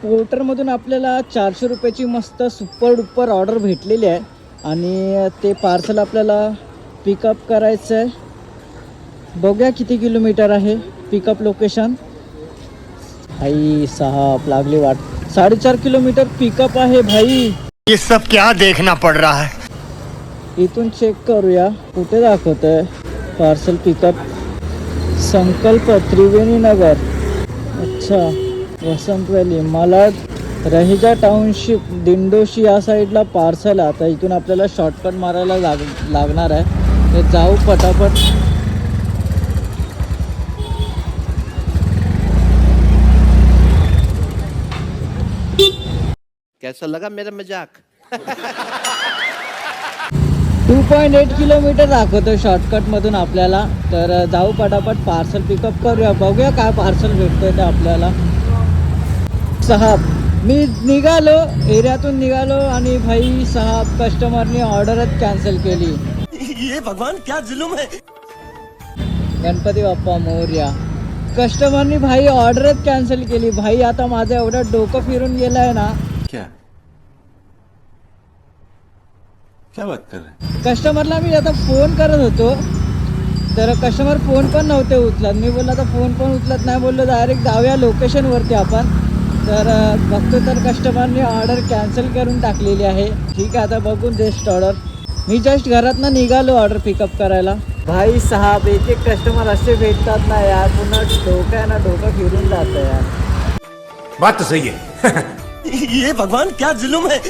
पोर्टरमधून आपल्याला 400 रुपयाची मस्त सुपर डुपर ऑर्डर भेटलेली आहे आणि ते पार्सल आपल्याला पिकअप करायचं आहे. बघूया किती किलोमीटर आहे पिकअप लोकेशन. भाई साहब लागली वाट. 4.5 किलोमीटर पिकअप आहे भाई. ये सब क्या देखना पड़ रहा है. इथून चेक करूया कुठे दाखवतंय पार्सल पिकअप. संकल्प त्रिवेणी नगर. अच्छा वसंत व्हॅली मालाड रहिजा टाउनशिप दिंडोशी या साईडला पार्सल आहे. आता इथून आपल्याला शॉर्टकट मारायला लागणार आहे. तर जाऊ पटापट. कैसा लगा मेरा मजाक. 2.8 किलोमीटर दाखवतो शॉर्टकटमधून आपल्याला. तर जाऊ पटापट पार्सल पिकअप करूया. बघूया काय पार्सल भेटतंय ते आपल्याला. साहब मी निघालो एरियातून निघालो आणि भाई साहब कस्टमरने ऑर्डरच कॅन्सल केली. ये भगवान क्या जुलूम है. गणपती बाप्पा मोरया. कस्टमरनी भाई ऑर्डरच कॅन्सल केली भाई. आता माझं एवढं डोकं फिरून गेलंय ना. क्या क्या बात कर रहे. कस्टमरला मी आता फोन करत होतो तर कस्टमर फोन पण नव्हते उचलत. मी बोललो आता फोन पण उचलत नाही. बोललो डायरेक्ट जाऊया लोकेशनवरती आपण. तर बघतो तर कस्टमरने ऑर्डर कॅन्सल करून टाकलेली आहे. ठीक आहे आता बघून जस्ट ऑर्डर. मी जस्ट घरातनं निघालो ऑर्डर पिकअप करायला. भाई साहब एक एक कस्टमर असे भेटतात ना यार. पुन्हा डोकं आहे ना डोकं फिरून जातं यार. बात तो सही है. ये भगवान क्या जुलूम है.